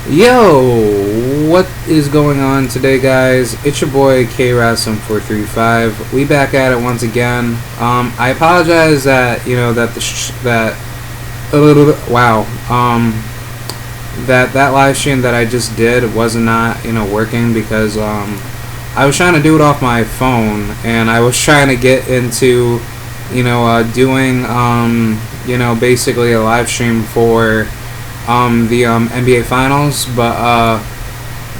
Yo, what is going on today, guys? It's your boy KRasm435. We back at it once again. I apologize that that wow that live stream that I just did was not working because I was trying to do it off my phone and I was trying to get into doing basically a live stream for the NBA Finals, but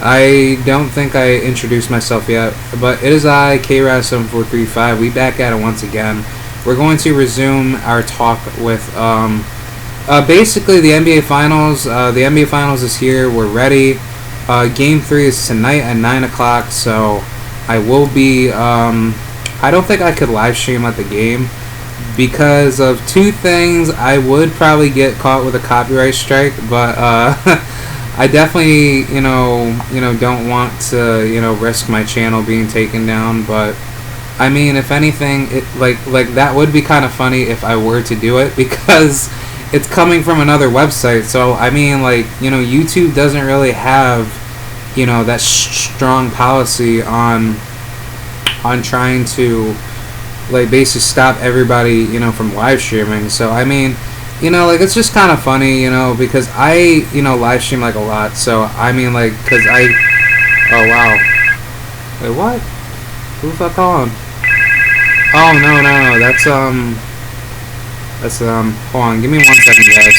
I don't think I introduced myself yet. But it is I, KRAS7435. We back at it once again. We're going to resume our talk with basically the NBA Finals. The NBA Finals is here. We're ready. Game 3 is tonight at 9 o'clock, so I will be. I don't think I could live stream at the game because of two things. I would probably get caught with a copyright strike, but I definitely don't want to risk my channel being taken down. But I mean, if anything, it like that would be kind of funny if I were to do it because it's coming from another website. So I mean, YouTube doesn't really have that strong policy on trying to basically stop everybody from live streaming. So I mean, it's just kind of funny, because I live stream a lot. So I mean, because oh wow, wait, what? Who the fuck calling? Oh no, that's hold on, give me 1 second, guys.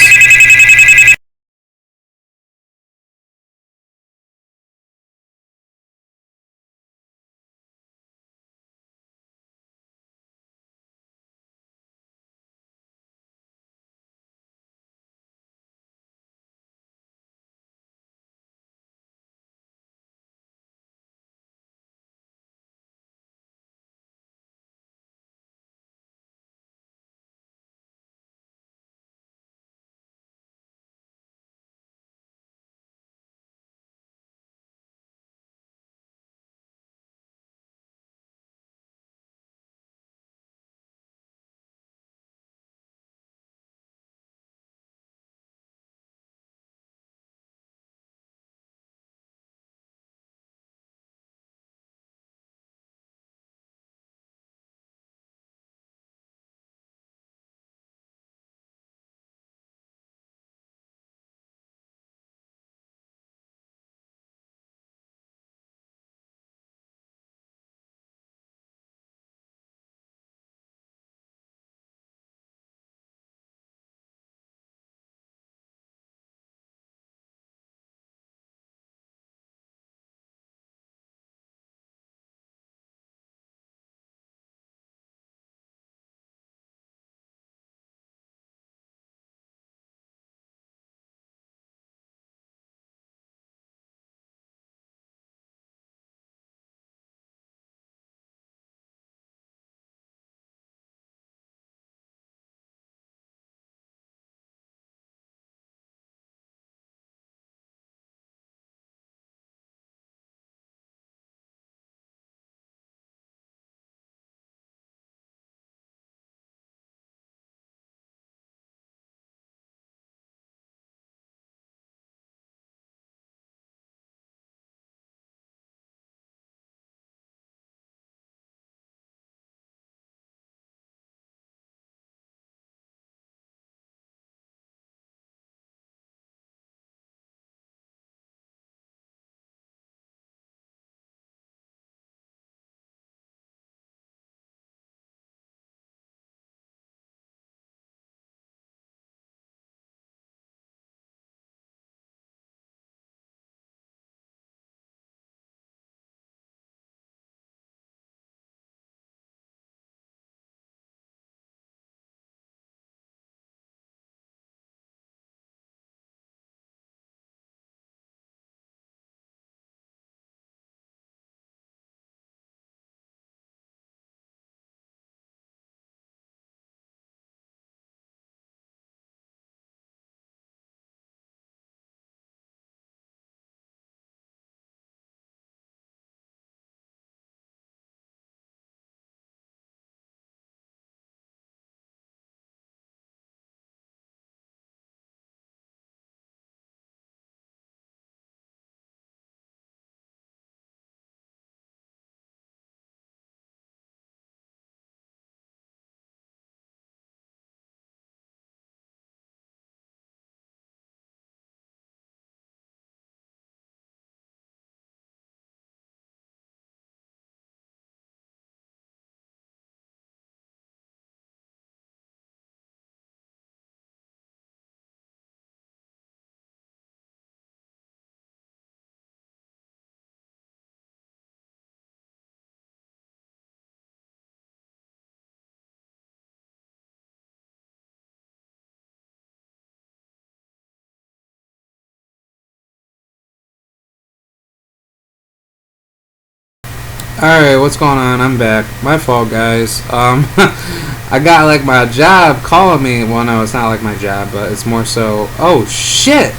Alright, what's going on? I'm back. My fault, guys. I got like my job calling me. Well, no, it's not like my job, but it's more so. Oh shit!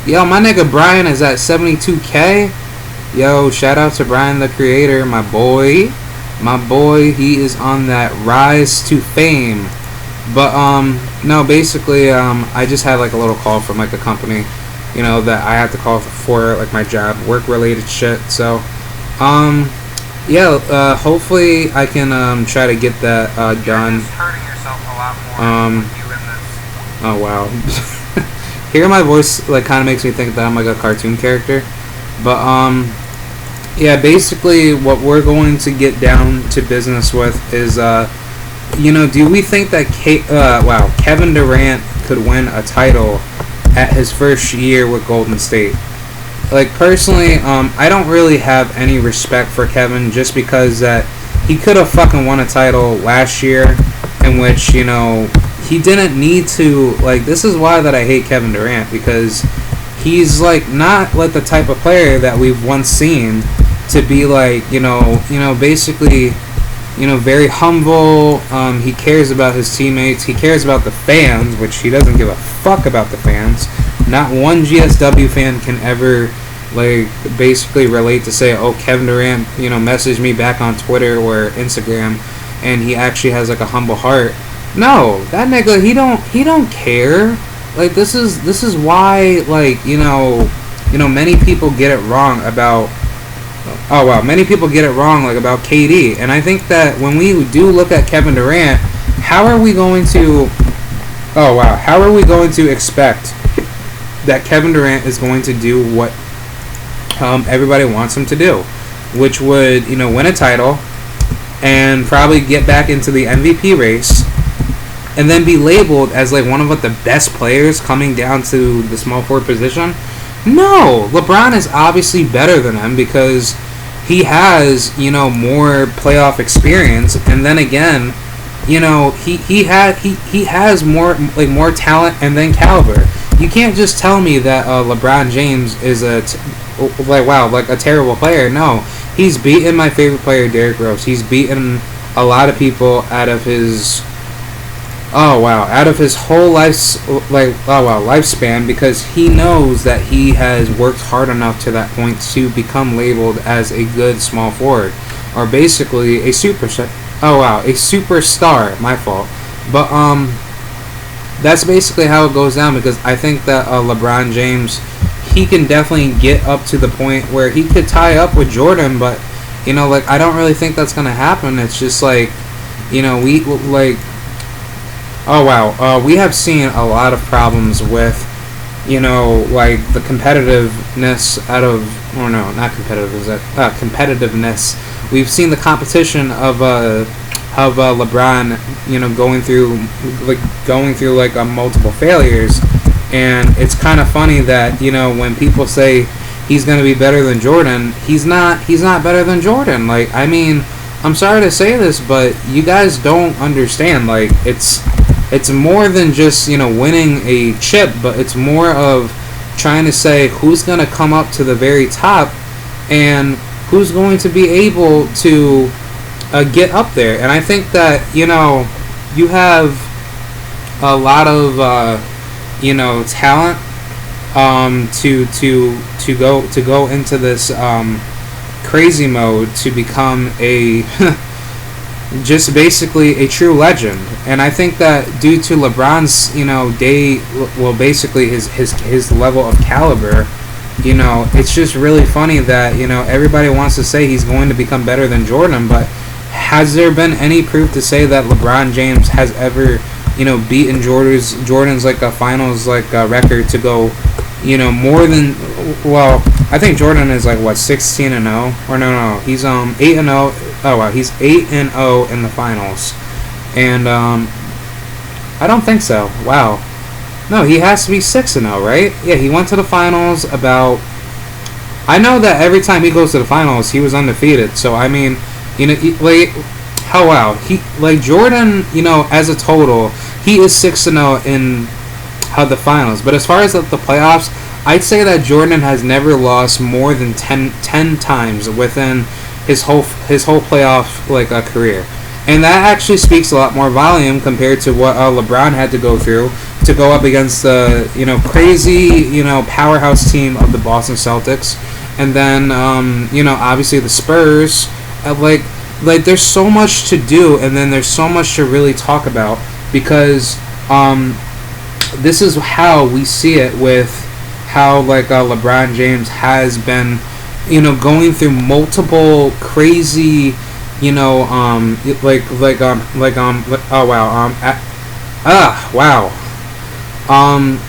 Yo, my nigga Brian is at 72K. Yo, shout out to Brian the Creator, my boy. My boy, he is on that rise to fame. But no, basically, I just had like a little call from like a company, you know, that I had to call for like my job, work related shit. So, yeah, hopefully I can try to get that done. You're just hurting yourself a lot more with you in this. Oh wow. Hearing my voice like kind of makes me think that I'm like a cartoon character. But yeah, basically what we're going to get down to business with is you know, do we think that Kevin Durant could win a title at his first year with Golden State? Like, personally, I don't really have any respect for Kevin just because that he could have fucking won a title last year in which, you know, he didn't need to. Like, this is why that I hate Kevin Durant, because he's, like, not, like, the type of player that we've once seen to be, like, you know, basically, you know, very humble. He cares about his teammates. He cares about the fans, which he doesn't give a fuck about the fans. Not one GSW fan can ever, like, basically relate to say, oh, Kevin Durant, you know, messaged me back on Twitter or Instagram, and he actually has like a humble heart. No, that nigga, he don't care. Like, this is why, like, you know, many people get it wrong about. Oh wow, many people get it wrong, like, about KD, and I think that when we do look at Kevin Durant, how are we going to? Oh wow, how are we going to expect that Kevin Durant is going to do what everybody wants him to do, which would, you know, win a title and probably get back into the MVP race, and then be labeled as like one of like, the best players coming down to the small forward position? No, LeBron is obviously better than him because he has, you know, more playoff experience, and then again, you know, he has more talent and then caliber. You can't just tell me that LeBron James is a terrible player. No, he's beaten my favorite player, Derrick Rose. He's beaten a lot of people out of his whole lifespan, because he knows that he has worked hard enough to that point to become labeled as a good small forward, or basically a superstar. A superstar. My fault. But that's basically how it goes down, because I think that LeBron James, he can definitely get up to the point where he could tie up with Jordan, but, you know, like, I don't really think that's gonna happen. It's just like, you know, we have seen a lot of problems with, you know, like, the competitiveness competitiveness. We've seen the competition of LeBron, you know, going through multiple failures, and it's kind of funny that, you know, when people say he's going to be better than Jordan, he's not better than Jordan. Like, I mean, I'm sorry to say this, but you guys don't understand. Like, it's more than just, you know, winning a chip, but it's more of trying to say who's going to come up to the very top and who's going to be able to get up there. And I think that, you know, you have a lot of you know, talent to go into this crazy mode to become a just basically a true legend. And I think that due to LeBron's, you know, basically his level of caliber, you know, it's just really funny that, you know, everybody wants to say he's going to become better than Jordan, but has there been any proof to say that LeBron James has ever, you know, beaten Jordan's like a finals like record to go, you know, more than, well, I think Jordan is like what, 16-0, or no, he's 8-0. Oh wow, he's 8-0 in the finals, and I don't think so. Wow, no, he has to be 6-0, right? Yeah, he went to the finals about. I know that every time he goes to the finals, he was undefeated. So I mean, you know, like, oh wow, he, like, Jordan, you know, as a total, he is 6-0 in the finals. But as far as the playoffs, I'd say that Jordan has never lost more than 10 times within, his whole playoff like career. And that actually speaks a lot more volume compared to what LeBron had to go through to go up against the crazy powerhouse team of the Boston Celtics, and then obviously the Spurs. Like there's so much to do, and then there's so much to really talk about because this is how we see it with how LeBron James has been going through multiple crazy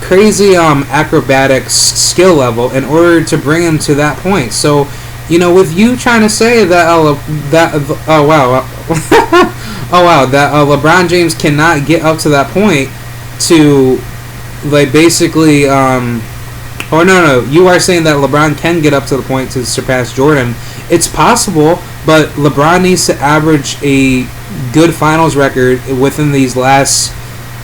crazy acrobatics skill level in order to bring him to that point. So with you trying to say that that LeBron James cannot get up to that point to basically you are saying that LeBron can get up to the point to surpass Jordan. It's possible, but LeBron needs to average a good finals record within these last,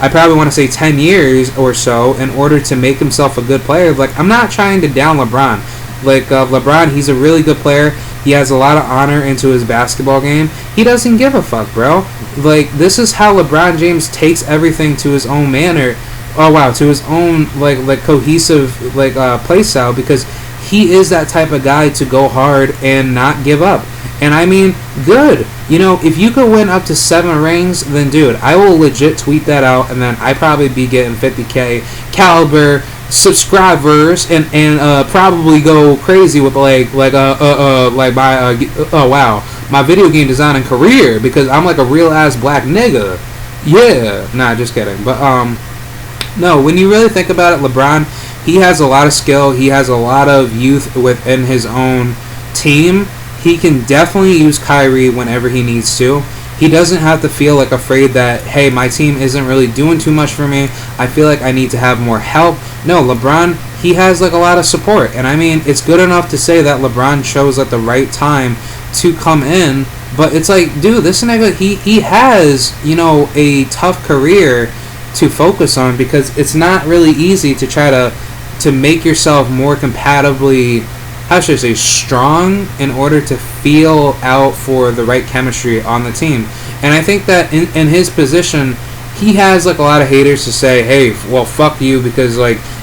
I probably want to say 10 years or so, in order to make himself a good player. I'm not trying to down LeBron. LeBron, he's a really good player. He has a lot of honor into his basketball game. He doesn't give a fuck, bro. This is how LeBron James takes everything to his own manner. To his own cohesive play style, because he is that type of guy to go hard and not give up. And I mean, good. If you could win up to 7 rings, then dude, I will legit tweet that out, and then I probably be getting 50K caliber subscribers and probably go crazy with my my video game designing career, because I'm like a real ass black nigga. Yeah, nah, just kidding. But no, when you really think about it, LeBron, he has a lot of skill. He has a lot of youth within his own team. He can definitely use Kyrie whenever he needs to. He doesn't have to feel afraid that, hey, my team isn't really doing too much for me. I feel like I need to have more help. No, LeBron, he has a lot of support. And I mean, it's good enough to say that LeBron chose at the right time to come in. But it's dude, this nigga, he has, a tough career to focus on, because it's not really easy to try to make yourself more compatibly, how should I say, strong in order to feel out for the right chemistry on the team. And I think that in his position, he has a lot of haters to say, hey, well, fuck you, because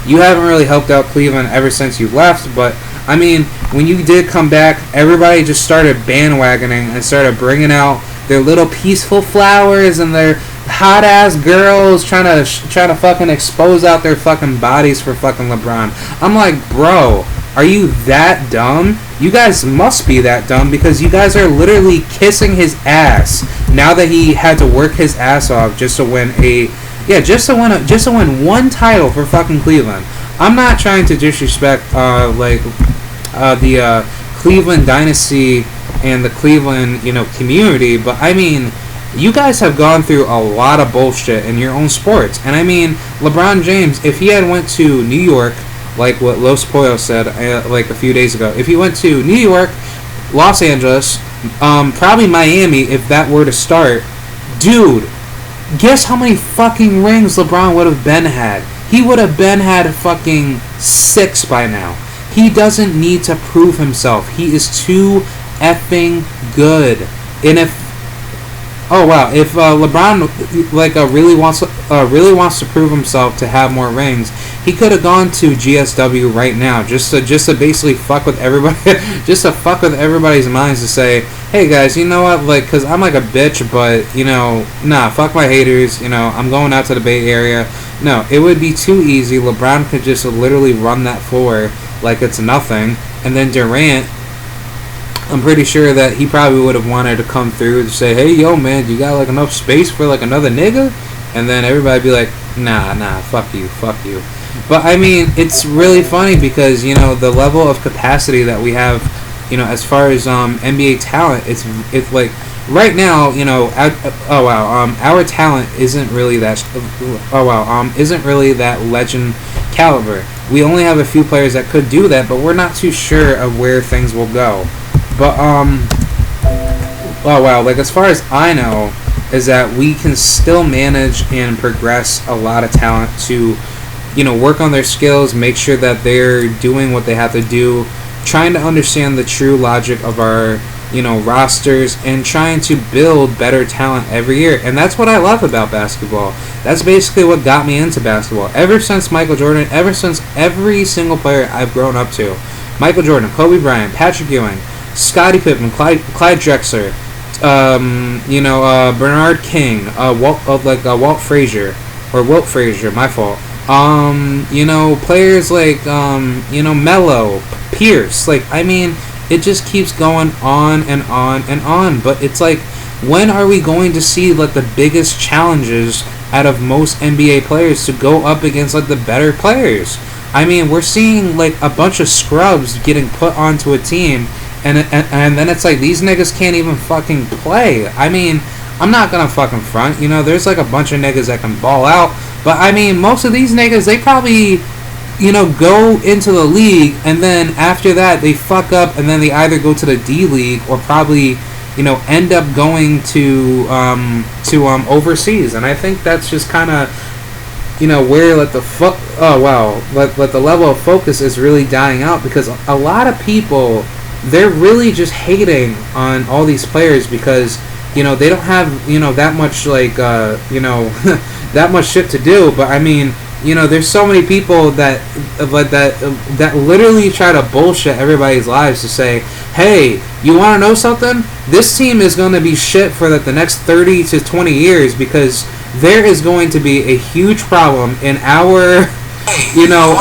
you haven't really helped out Cleveland ever since you left. But I mean, when you did come back, everybody just started bandwagoning and started bringing out their little peaceful flowers and their hot ass girls trying to fucking expose out their fucking bodies for fucking LeBron. I'm like, bro, are you that dumb? You guys must be that dumb, because you guys are literally kissing his ass now that he had to work his ass off just to win one title for fucking Cleveland. I'm not trying to disrespect the Cleveland dynasty and the Cleveland community, but I mean, you guys have gone through a lot of bullshit in your own sports. And I mean, LeBron James, if he had went to New York, like what Los Pollos said a few days ago, if he went to New York, Los Angeles, probably Miami, if that were to start, dude, guess how many fucking rings LeBron would have been had? He would have been had fucking 6 by now. He doesn't need to prove himself. He is too effing good. And if LeBron really wants to prove himself to have more rings, he could have gone to GSW right now just to basically fuck with everybody, just to fuck with everybody's minds, to say, hey guys, you know what, because I'm a bitch, but nah, fuck my haters, I'm going out to the Bay Area. No, it would be too easy. LeBron could just literally run that floor like it's nothing, and then Durant, I'm pretty sure that he probably would have wanted to come through to say, hey, yo, man, you got enough space for another nigga? And then everybody be like, nah, fuck you. But I mean, it's really funny because, the level of capacity that we have, as far as NBA talent, it's right now, our talent isn't really that legend caliber. We only have a few players that could do that, but we're not too sure of where things will go. But as far as I know, is that we can still manage and progress a lot of talent to, work on their skills, make sure that they're doing what they have to do, trying to understand the true logic of our rosters and trying to build better talent every year. And that's what I love about basketball. That's basically what got me into basketball. Ever since Michael Jordan, ever since every single player I've grown up to. Michael Jordan, Kobe Bryant, Patrick Ewing, Scottie Pippen, Clyde Drexler, Bernard King, Wilt Frazier, my fault. Players like, Melo, Pierce. It just keeps going on and on and on. But it's like, when are we going to see the biggest challenges out of most NBA players to go up against the better players? We're seeing a bunch of scrubs getting put onto a team, and then it's like these niggas can't even fucking play. I'm not gonna fucking front. There's a bunch of niggas that can ball out, but most of these niggas, they probably go into the league, and then after that they fuck up, and then they either go to the D League or probably end up going to overseas. And I think that's just kind of where the level of focus is really dying out, because a lot of people, they're really just hating on all these players because they don't have that much that much shit to do. But there's so many people that literally try to bullshit everybody's lives to say, hey, you want to know something? This team is going to be shit for the next 30 to 20 years because there is going to be a huge problem in our, in our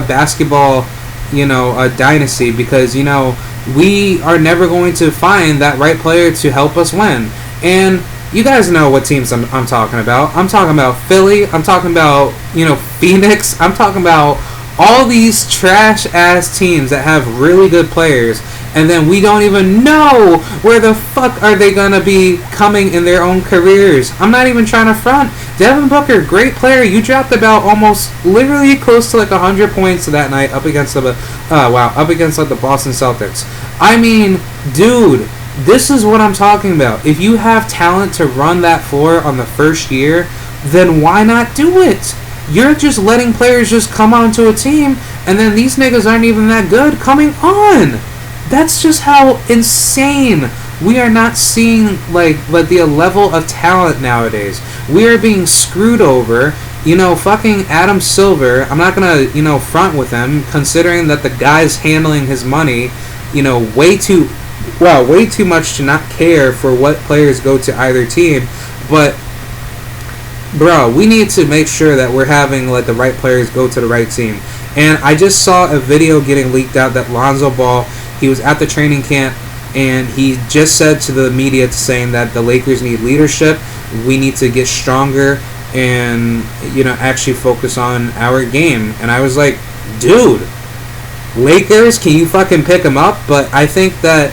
basketball, dynasty, because we are never going to find that right player to help us win. And you guys know what teams I'm talking about. I'm talking about Philly. I'm talking about Phoenix. I'm talking about all these trash ass teams that have really good players, and then we don't even know where the fuck are they gonna be coming in their own careers. I'm not even trying to front. Devin Booker, great player. You dropped about almost literally close to 100 points that night up against the Boston Celtics. Dude, this is what I'm talking about. If you have talent to run that floor on the first year, then why not do it? You're just letting players just come onto a team, and then these niggas aren't even that good coming on. That's just how insane we are not seeing the level of talent nowadays. We are being screwed over. Fucking Adam Silver, I'm not gonna front with him, considering that the guy's handling his money way too much to not care for what players go to either team. But bro, we need to make sure that we're having the right players go to the right team. And I just saw a video getting leaked out that Lonzo Ball, he was at the training camp, and he just said to the media saying that the Lakers need leadership. We need to get stronger and actually focus on our game. And I was like, dude, Lakers, can you fucking pick them up? But I think that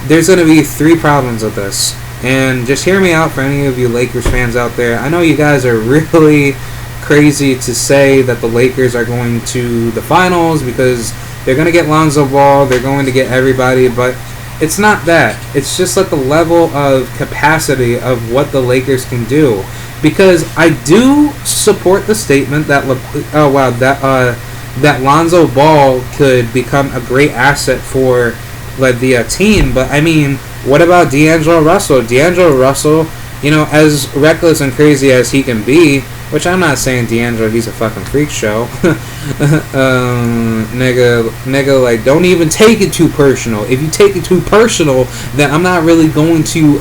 there's going to be 3 problems with this. And just hear me out for any of you Lakers fans out there. I know you guys are really crazy to say that the Lakers are going to the finals because they're going to get Lonzo Ball, they're going to get everybody, but it's not that. It's just the level of capacity of what the Lakers can do. Because I do support the statement that that Lonzo Ball could become a great asset for the team, but what about D'Angelo Russell? D'Angelo Russell, as reckless and crazy as he can be, which I'm not saying D'Angelo, he's a fucking freak show. Nigga, don't even take it too personal. If you take it too personal, then I'm not really going to,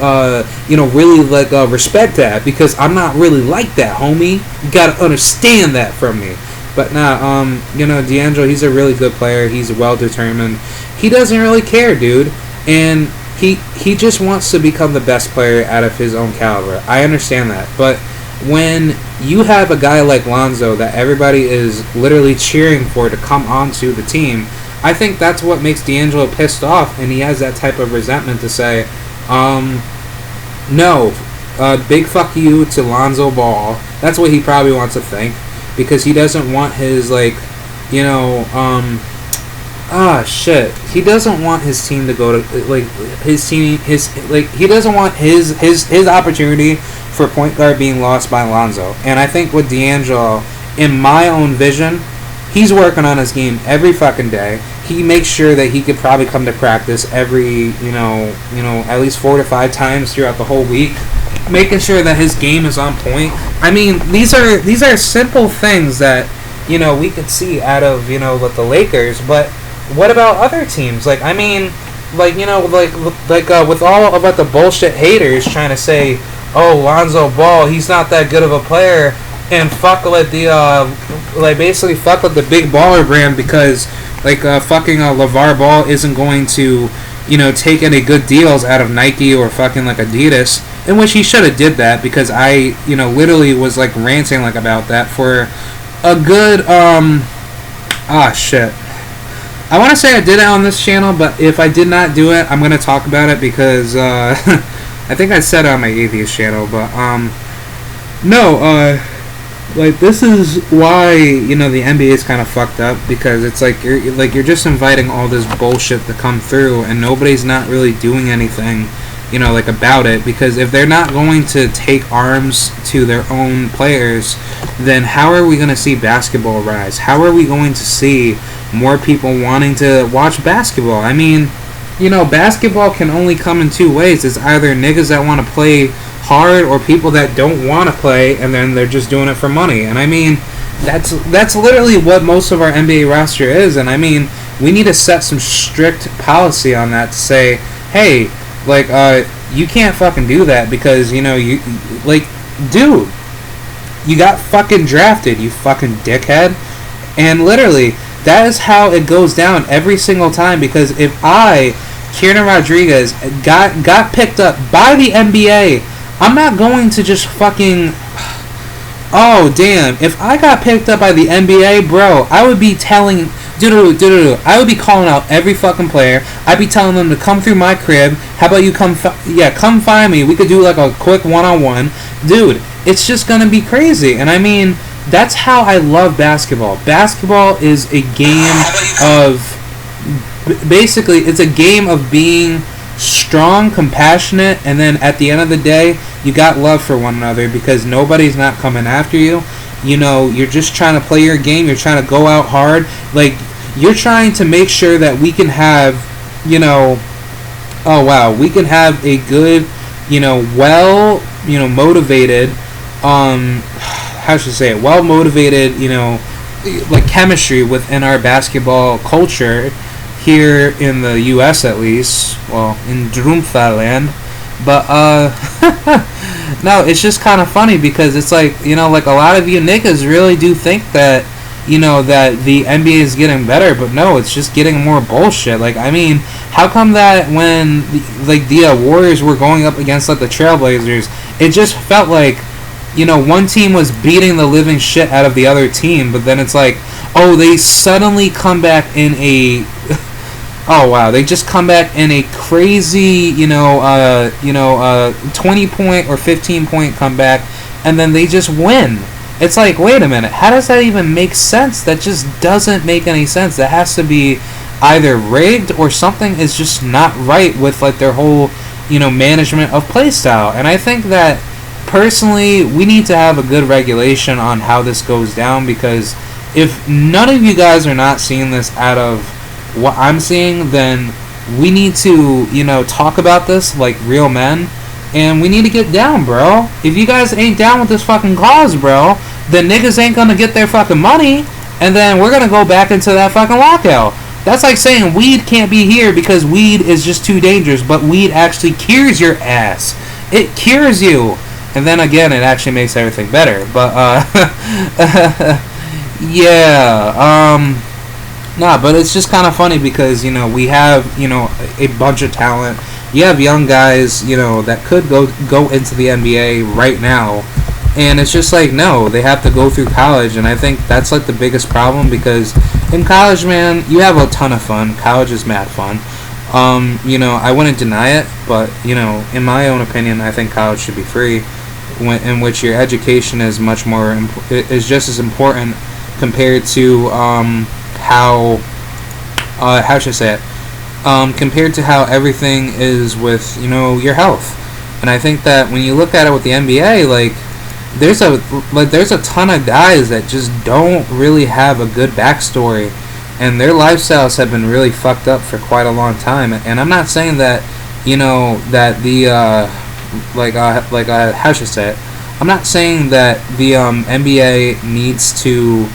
really respect that, because I'm not really like that, homie. You gotta understand that from me. But nah, D'Angelo, he's a really good player. He's well determined. He doesn't really care, dude, and he just wants to become the best player out of his own caliber. I understand that, but when you have a guy like Lonzo that everybody is literally cheering for to come onto the team, I think that's what makes D'Angelo pissed off, and he has that type of resentment to say, no, big fuck you to Lonzo Ball. That's what he probably wants to think, because he doesn't want his he doesn't want his team to go to he doesn't want his opportunity for point guard being lost by Lonzo. And I think with D'Angelo, in my own vision, he's working on his game every fucking day. He makes sure that he could probably come to practice every, at least 4 to 5 times throughout the whole week, making sure that his game is on point. I mean, these are simple things that, we could see out of, with the Lakers, but what about other teams? Like, I mean, like, with all about the bullshit haters trying to say, oh, Lonzo Ball, he's not that good of a player, and fuck with basically fuck with the big baller brand because, fucking LeVar Ball isn't going to, take any good deals out of Nike or fucking, Adidas, in which he should have did that because I, literally was, ranting, about that for a good, shit. I want to say I did it on this channel, but if I did not do it, I'm going to talk about it because, I think I said it on my Atheist channel, but, this is why, the NBA is kind of fucked up, because it's you're just inviting all this bullshit to come through, and nobody's not really doing anything, about it, because if they're not going to take arms to their own players, then how are we going to see basketball rise? How are we going to see more people wanting to watch basketball? I mean, basketball can only come in 2 ways. It's either niggas that want to play hard or people that don't want to play and then they're just doing it for money. And I mean, that's literally what most of our NBA roster is. And I mean, we need to set some strict policy on that to say, hey, you can't fucking do that because, dude, you got fucking drafted, you fucking dickhead. And literally, that is how it goes down every single time, because if Kieran Rodriguez, got picked up by the NBA, I'm not going to just fucking... Oh, damn. If I got picked up by the NBA, bro, I would be telling... I would be calling out every fucking player. I'd be telling them to come through my crib. How about you come find me. We could do a quick one-on-one. Dude, it's just going to be crazy. And I mean, that's how I love basketball. Basketball is a game of... Basically, it's a game of being strong, compassionate, and then at the end of the day, you got love for one another because nobody's not coming after you. You're just trying to play your game. You're trying to go out hard. You're trying to make sure that we can have, we can have a good, motivated, how should I say it, well-motivated, chemistry within our basketball culture here in the U.S. at least, well, in Droomfaland. But, no, it's just kind of funny because it's a lot of you niggas really do think that, that the NBA is getting better, but no, it's just getting more bullshit. I mean, how come that when, the Warriors were going up against, the Trailblazers, it just felt like, one team was beating the living shit out of the other team, but then it's they suddenly come back in a... Oh wow! They just come back in a crazy, 20-point or 15-point comeback, and then they just win. It's wait a minute, how does that even make sense? That just doesn't make any sense. That has to be either rigged or something is just not right with their whole, management of play style. And I think that personally, we need to have a good regulation on how this goes down, because if none of you guys are not seeing this out of what I'm seeing, then we need to, talk about this like real men, and we need to get down, bro. If you guys ain't down with this fucking cause, bro, then niggas ain't gonna get their fucking money, and then we're gonna go back into that fucking lockout. That's like saying weed can't be here because weed is just too dangerous, but weed actually cures your ass. It cures you. And then again, it actually makes everything better. But, yeah, nah, but it's just kind of funny because, we have, a bunch of talent. You have young guys, that could go into the NBA right now. And it's just no, they have to go through college. And I think that's the biggest problem, because in college, man, you have a ton of fun. College is mad fun. I wouldn't deny it, but, in my own opinion, I think college should be free, in which your education is much more, is just as important compared to, how should I say it, compared to how everything is with, your health. And I think that when you look at it with the NBA, there's a ton of guys that just don't really have a good backstory, and their lifestyles have been really fucked up for quite a long time. And I'm not saying that, that the how should I say it? I'm not saying that the NBA needs to,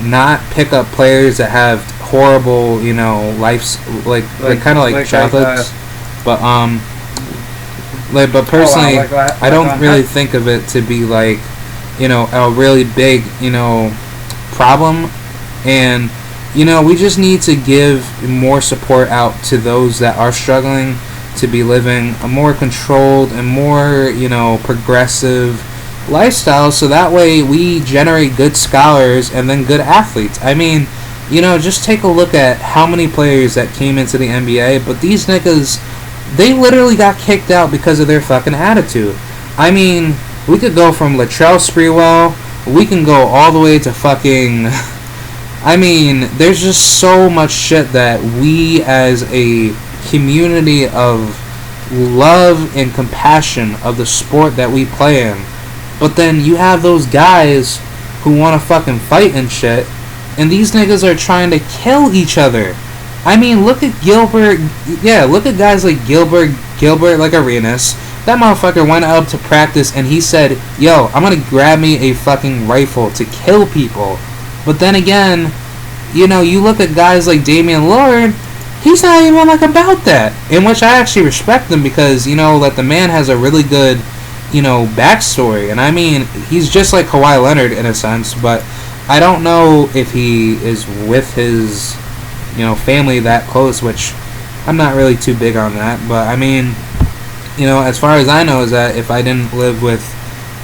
not pick up players that have horrible, lives, like kind of like childhoods, but but personally, I don't really think of it to be like, a really big, problem, and we just need to give more support out to those that are struggling to be living a more controlled and more, progressive lifestyle, so that way we generate good scholars and then good athletes. I mean, just take a look at how many players that came into the NBA, but these niggas, they literally got kicked out because of their fucking attitude. I mean, we could go from Latrell Sprewell, we can go all the way to fucking... I mean, there's just so much shit that we as a community of love and compassion of the sport that we play in. But then you have those guys who want to fucking fight and shit, and these niggas are trying to kill each other. I mean, look at Gilbert. Yeah, look at guys like Gilbert like Arenas. That motherfucker went up to practice and he said, yo, I'm gonna grab me a fucking rifle to kill people. But then again, you look at guys like Damian Lillard, he's not even like about that. In which I actually respect him because, that the man has a really good, backstory. And I mean, he's just like Kawhi Leonard in a sense, but I don't know if he is with his, family that close, which I'm not really too big on that. But I mean, as far as I know is that if I didn't live with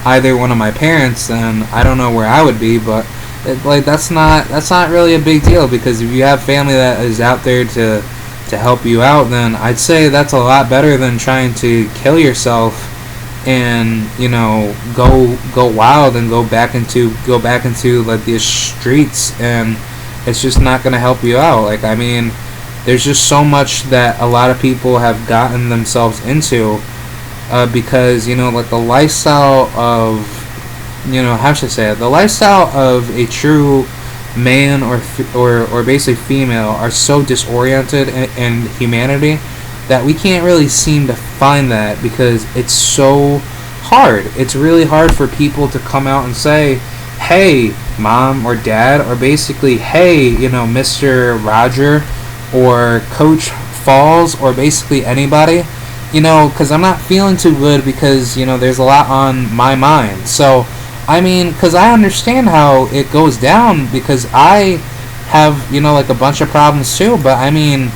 either one of my parents, then I don't know where I would be. But that's not really a big deal, because if you have family that is out there to help you out, then I'd say that's a lot better than trying to kill yourself and go wild and go back into like the streets, and it's just not going to help you out. Like, I mean, there's just so much that a lot of people have gotten themselves into because like the lifestyle of how should I say it? The lifestyle of a true man or basically female are so disoriented in humanity that we can't really seem to find that, because it's so hard. It's really hard for people to come out and say, hey, mom or dad, or basically, hey, Mr. Roger or Coach Falls, or basically anybody, because I'm not feeling too good, because, there's a lot on my mind. So, I mean, because I understand how it goes down, because I have, like a bunch of problems too, but I mean,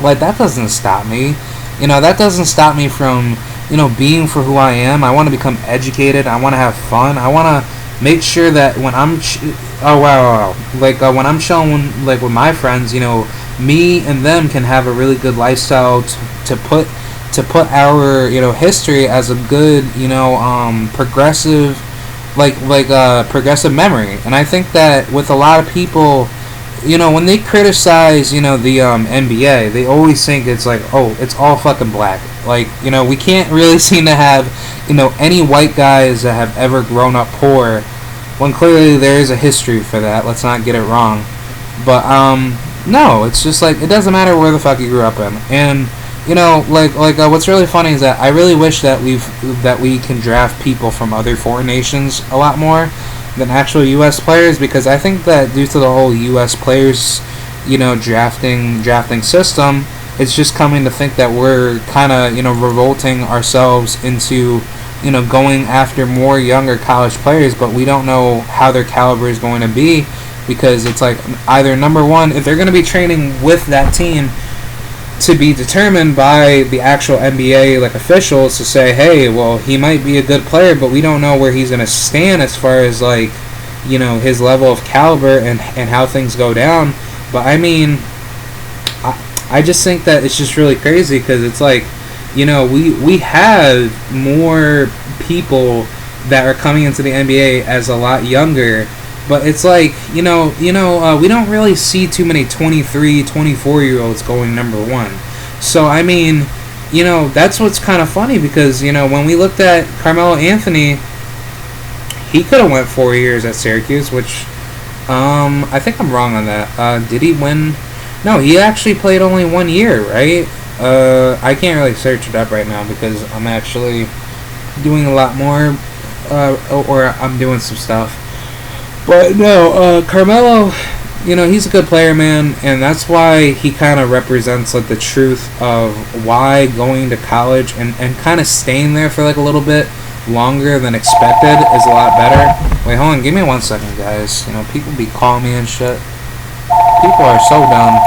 like, that doesn't stop me. That doesn't stop me from, being for who I am. I want to become educated. I want to have fun. I want to make sure that when I'm, when I'm chilling, like, with my friends, me and them can have a really good lifestyle to put our, history as a good, progressive, progressive memory. And I think that with a lot of people, when they criticize, the NBA, they always think it's like, oh, it's all fucking black. Like, we can't really seem to have, any white guys that have ever grown up poor, when clearly there is a history for that. Let's not get it wrong. But, no, it's just like, it doesn't matter where the fuck you grew up in. And, what's really funny is that I really wish that we can draft people from other foreign nations a lot more than actual U.S. players, because I think that due to the whole U.S. players, drafting system, it's just coming to think that we're kind of, revolting ourselves into, going after more younger college players, but we don't know how their caliber is going to be, because it's like, either number one, if they're going to be training with that team, to be determined by the actual NBA officials to say, hey, well, he might be a good player, but we don't know where he's going to stand as far as his level of caliber and how things go down. But I mean, I just think that it's just really crazy, because it's like, we have more people that are coming into the NBA as a lot younger, but it's like, we don't really see too many 23, 24-year-olds going number one. So, I mean, you know, that's what's kind of funny because, you know, when we looked at Carmelo Anthony, he could have went 4 years at Syracuse, which I think I'm wrong on that. Did he win? No, he actually played only 1 year, right? I can't really search it up right now because I'm actually doing a lot more, or I'm doing some stuff. But no, Carmelo, you know, he's a good player, man, and that's why he kind of represents like the truth of why going to college and kind of staying there for like a little bit longer than expected is a lot better. Wait, hold on, give me 1 second, guys. You know, people be calling me and shit. People are so dumb.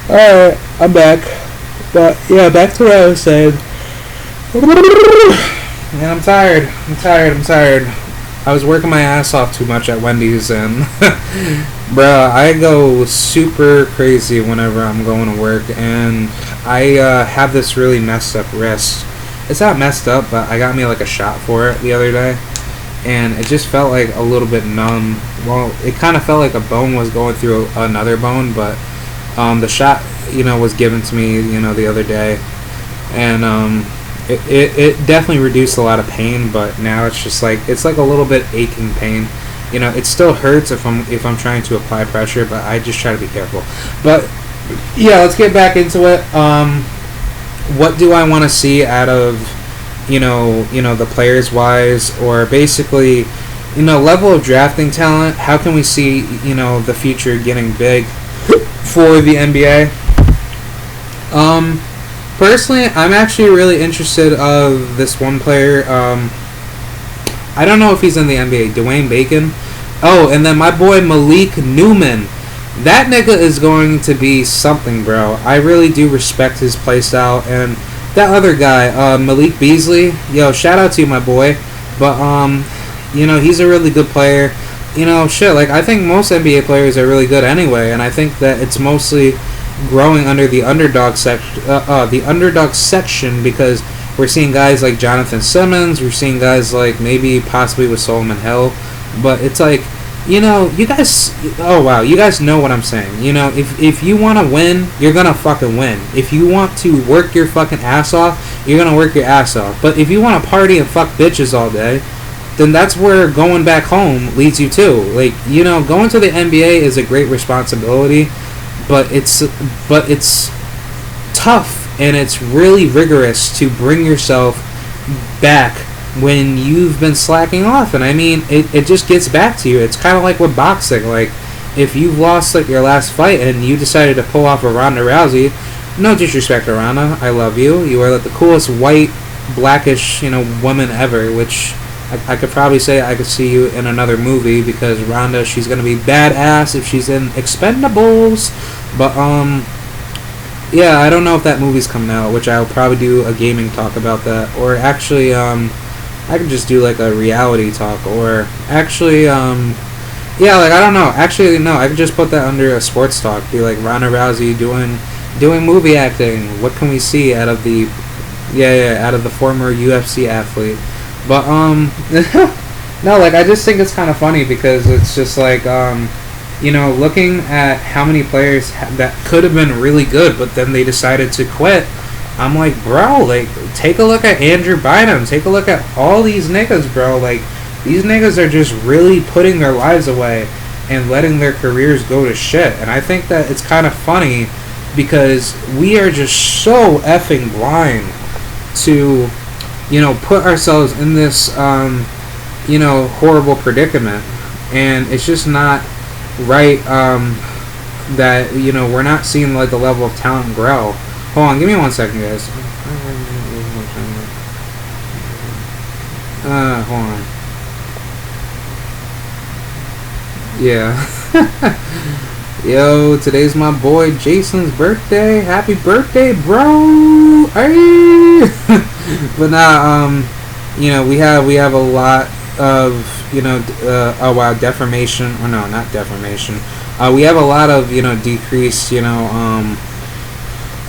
Alright, I'm back. But yeah, back to what I was saying. Man, I'm tired. I'm tired. I was working my ass off too much at Wendy's, and bruh, I go super crazy whenever I'm going to work, and I have this really messed up wrist. It's not messed up, but I got me like a shot for it the other day, and it just felt like a little bit numb. Well, it kind of felt like a bone was going through another bone, but the shot, you know, was given to me, you know, the other day, and it definitely reduced a lot of pain, but now it's just like it's like a little bit aching pain. You know, it still hurts if I'm trying to apply pressure, but I just try to be careful. But yeah, let's get back into it. What do I want to see out of you know the players wise, or basically, you know, level of drafting talent? How can we see, you know, the future getting big for the NBA? Personally, I'm actually really interested of this one player. I don't know if he's in the NBA. Dwayne Bacon. Oh, and then my boy Malik Newman. That nigga is going to be something, bro. I really do respect his playstyle. And that other guy, Malik Beasley. Yo, shout out to you, my boy. But you know, he's a really good player. You know, shit. Like, I think most NBA players are really good anyway, and I think that it's mostly growing under the underdog section because we're seeing guys like Jonathan Simmons, we're seeing guys like maybe possibly with Solomon Hill, but it's like, you know, you guys, oh wow, you guys know what I'm saying. You know, if you want to win, you're gonna fucking win. If you want to work your fucking ass off, you're gonna work your ass off. But if you want to party and fuck bitches all day, then that's where going back home leads you to. Like, you know, going to the NBA is a great responsibility, but it's tough and it's really rigorous to bring yourself back when you've been slacking off. And I mean, it just gets back to you. It's kind of like with boxing. Like, if you've lost like your last fight and you decided to pull off a Ronda Rousey, no disrespect to Ronda, I love you. You are like the coolest white, blackish, you know, woman ever, which I could probably say I could see you in another movie because Ronda, she's gonna be badass if she's in Expendables. But yeah, I don't know if that movie's coming out, which I'll probably do a gaming talk about that, or actually I could just do like a reality talk, or actually yeah, like I don't know. Actually, no, I could just put that under a sports talk. Be like Ronda Rousey doing movie acting. What can we see out of the out of the former UFC athlete? But no, like I just think it's kind of funny because it's just like you know, looking at how many players that could have been really good, but then they decided to quit. I'm like, bro, like take a look at Andrew Bynum, take a look at all these niggas, bro. Like, these niggas are just really putting their lives away and letting their careers go to shit. And I think that it's kind of funny because we are just so effing blind to, you know, put ourselves in this, you know, horrible predicament. And it's just not right that, you know, we're not seeing, like, the level of talent grow. Hold on, give me 1 second, guys. Hold on. Yeah. Yo, today's my boy Jason's birthday. Happy birthday, bro! Hey! But nah, we have a lot of oh wow, deformation, or no, not deformation. We have a lot of decreased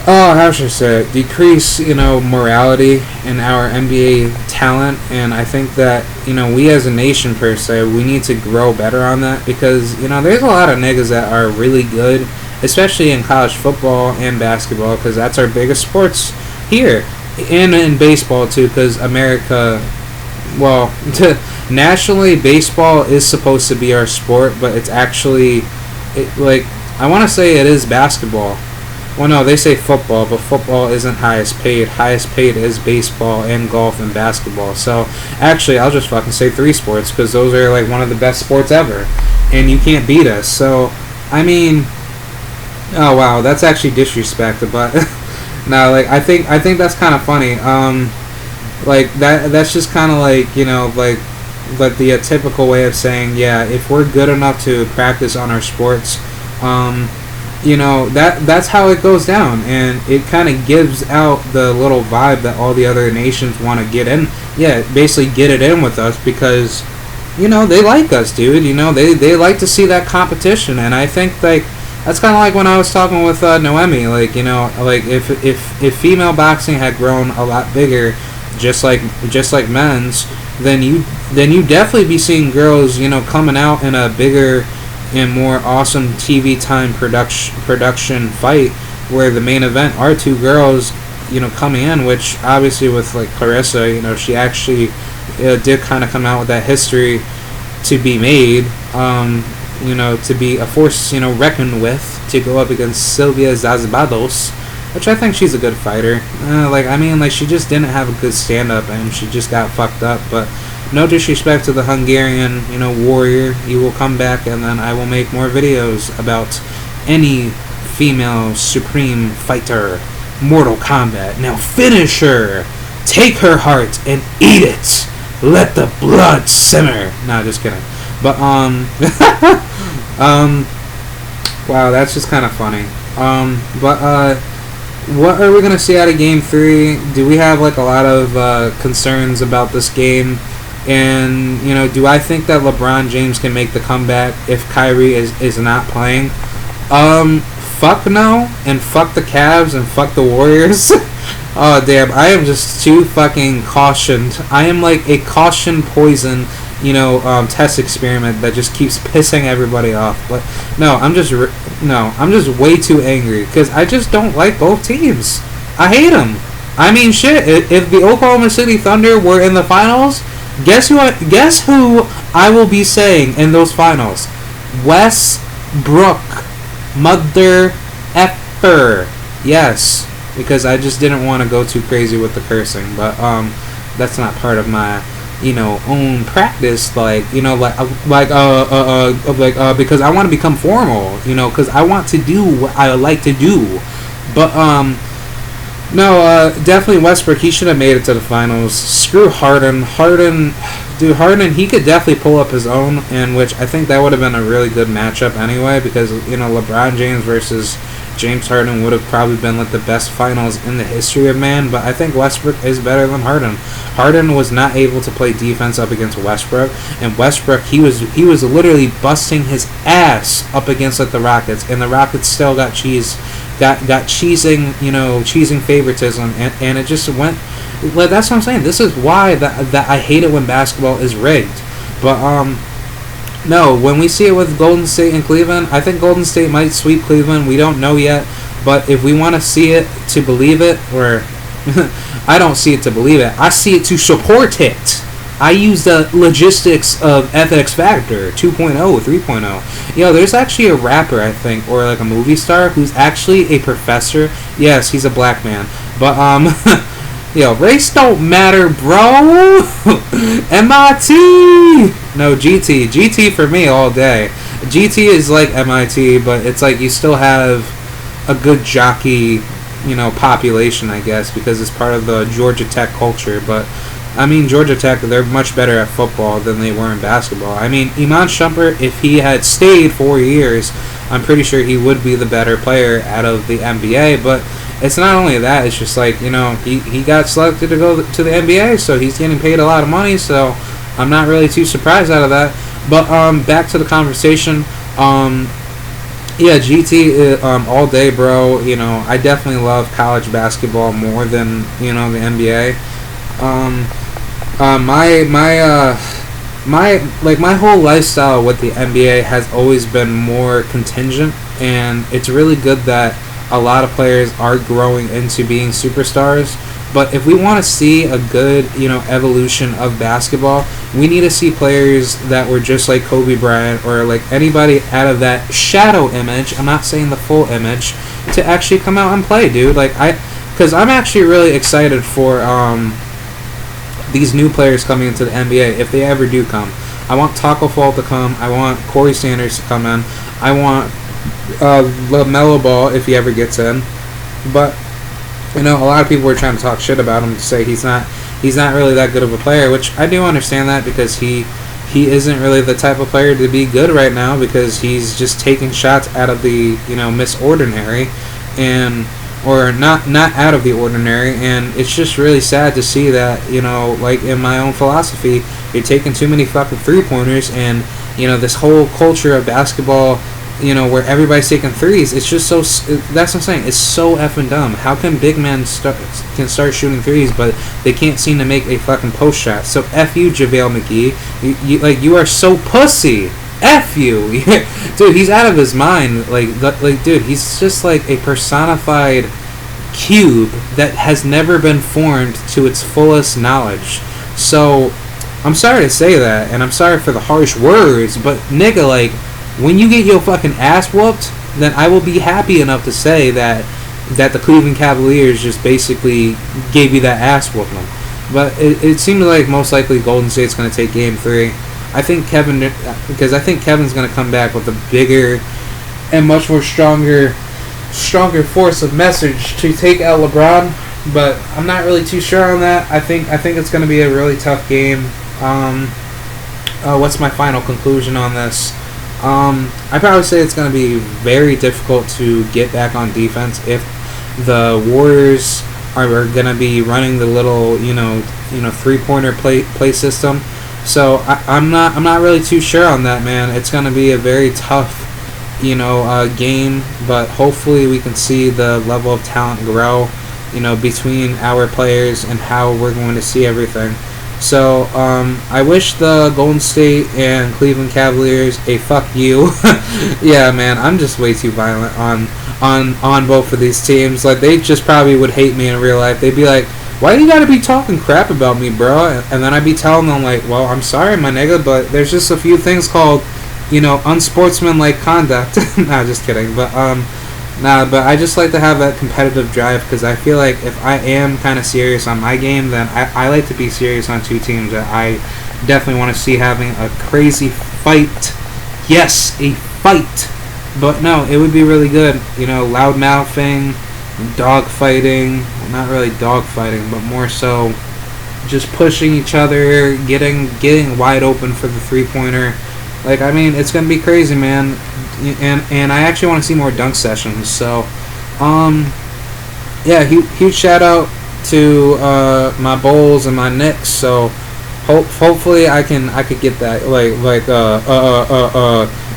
oh, how should I say it? Decrease, morality in our NBA talent, and I think that, we as a nation per se, we need to grow better on that because, there's a lot of niggas that are really good, especially in college football and basketball, because that's our biggest sports here, and in baseball too, because America, well, nationally, baseball is supposed to be our sport, but it's actually, I want to say it is basketball. Well, no, they say football, but football isn't highest paid. Highest paid is baseball and golf and basketball. So, actually, I'll just fucking say 3 sports because those are, one of the best sports ever. And you can't beat us. So, I mean, oh, wow, that's actually disrespect. But, no, I think that's kind of funny. That's just kind of the typical way of saying, yeah, if we're good enough to practice on our sports, that's how it goes down, and it kind of gives out the little vibe that all the other nations want to get in. Yeah, basically get it in with us because, they like us, dude. They like to see that competition, and I think that's kind of like when I was talking with Noemi. If female boxing had grown a lot bigger, just like men's, then you definitely be seeing girls, coming out in a bigger and more awesome TV time production fight where the main event are 2 girls, coming in, which obviously with Clarissa, she actually did kind of come out with that history to be made, to be a force, reckoned with to go up against Sylvia Zazabados, which I think she's a good fighter. She just didn't have a good stand-up and she just got fucked up, but no disrespect to the Hungarian, warrior. You will come back and then I will make more videos about any female supreme fighter. Mortal Kombat. Now finish her. Take her heart and eat it. Let the blood simmer. No, just kidding. But, wow, that's just kind of funny. What are we going to see out of Game 3? Do we have, a lot of concerns about this game? And, do I think that LeBron James can make the comeback if Kyrie is not playing? Fuck no, and fuck the Cavs, and fuck the Warriors. Oh, damn, I am just too fucking cautioned. I am like a caution poison, test experiment that just keeps pissing everybody off. But, no, I'm just way too angry, because I just don't like both teams. I hate them. I mean, shit, if the Oklahoma City Thunder were in the finals, guess who I will be saying in those finals? Westbrook. Mother effer. Yes, because I just didn't want to go too crazy with the cursing, but that's not part of my own practice, because I want to become formal, because I want to do what I like to do, but no, definitely Westbrook. He should have made it to the finals. Screw Harden. Harden, he could definitely pull up his own, in which I think that would have been a really good matchup anyway, because, LeBron James versus James Harden would have probably been the best finals in the history of man, but I think Westbrook is better than Harden. Harden was not able to play defense up against Westbrook, and Westbrook, he was literally busting his ass up against the Rockets, and the Rockets still got cheesing favoritism, and it just went. That's what I'm saying. This is why that I hate it when basketball is rigged. But no, when we see it with Golden State and Cleveland, I think Golden State might sweep Cleveland. We don't know yet, but if we want to see it to believe it, or I don't see it to believe it, I see it to support it. I use the logistics of FX Factor 2.0, 3.0. There's actually a rapper, I think, or a movie star who's actually a professor. Yes, he's a black man. But, race don't matter, bro. MIT. No, GT. GT for me all day. GT is like MIT, but it's you still have a good jockey, population, I guess, because it's part of the Georgia Tech culture, but I mean, Georgia Tech, they're much better at football than they were in basketball. I mean, Iman Shumpert, if he had stayed 4 years, I'm pretty sure he would be the better player out of the NBA. But it's not only that. It's just like, you know, he got selected to go to the NBA, so he's getting paid a lot of money. So I'm not really too surprised out of that. But back to the conversation. Yeah, GT all day, bro. You know, I definitely love college basketball more than, you know, the NBA. My whole lifestyle with the NBA has always been more contingent, and it's really good that a lot of players are growing into being superstars. But if we want to see a good, you know, evolution of basketball, we need to see players that were just like Kobe Bryant or like anybody out of that shadow image. I'm not saying the full image, to actually come out and play, dude. Like because I'm actually really excited for these new players coming into the NBA if they ever do come. I want Taco Fall to come. I want Corey Sanders to come in. I want LaMelo Ball if he ever gets in. But you know, a lot of people were trying to talk shit about him to say he's not really that good of a player, which I do understand that, because he isn't really the type of player to be good right now, because he's just taking shots out of the, you know, Miss Ordinary, and or not out of the ordinary, and it's just really sad to see that, you know, like in my own philosophy, you're taking too many fucking 3-pointers, and, you know, this whole culture of basketball, you know, where everybody's taking threes, it's just so, that's what I'm saying, it's so effing dumb. How can big men can start shooting threes, but they can't seem to make a fucking post shot? So F you, JaVale McGee. You are so pussy. F you. Dude, he's out of his mind. Like, dude, he's just like a personified cube that has never been formed to its fullest knowledge. So, I'm sorry to say that, and I'm sorry for the harsh words, but nigga, like, when you get your fucking ass whooped, then I will be happy enough to say that the Cleveland Cavaliers just basically gave you that ass whooping. But it seemed like most likely Golden State's going to take Game 3. I think Kevin's going to come back with a bigger and much more stronger force of message to take out LeBron. But I'm not really too sure on that. I think it's going to be a really tough game. What's my final conclusion on this? I probably say it's going to be very difficult to get back on defense if the Warriors are going to be running the little, you know, 3-pointer play system. So I'm not really too sure on that, man. It's going to be a very tough, you know, game, but hopefully we can see the level of talent grow, you know, between our players and how we're going to see everything. So, I wish the Golden State and Cleveland Cavaliers a fuck you. Yeah, man, I'm just way too violent on both of these teams. Like, they just probably would hate me in real life. They'd be like, why do you gotta be talking crap about me, bro? And then I'd be telling them, like, well, I'm sorry, my nigga, but there's just a few things called, you know, unsportsmanlike conduct. Nah, just kidding. But, but I just like to have that competitive drive, because I feel like if I am kind of serious on my game, then I like to be serious on two teams that I definitely want to see having a crazy fight. Yes, a fight. But no, it would be really good. You know, loud mouthing, dog fighting. Well, not really dog fighting, but more so just pushing each other, getting wide open for the 3-pointer. Like, I mean, it's gonna be crazy, man. And I actually want to see more dunk sessions. So, yeah, huge shout out to my Bulls and my Knicks. So, hopefully I could get that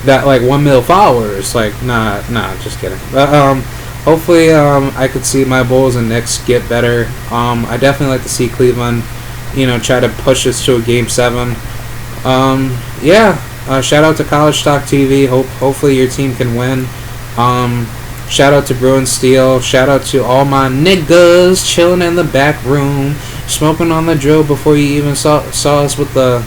that like 1 mil followers. Like, nah, just kidding. But hopefully I could see my Bulls and Knicks get better. I definitely like to see Cleveland, you know, try to push us to a Game 7. Yeah. Shout out to College Talk TV. Hopefully your team can win. Shout out to Bruin Steel. Shout out to all my niggas chilling in the back room, smoking on the drill before you even saw us with the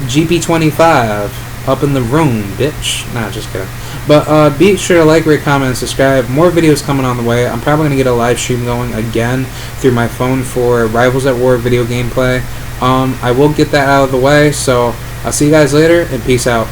GP25 up in the room, bitch. Nah, just kidding. But be sure to like, rate, comment, and subscribe. More videos coming on the way. I'm probably going to get a live stream going again through my phone for Rivals at War video gameplay. I will get that out of the way, so I'll see you guys later, and peace out.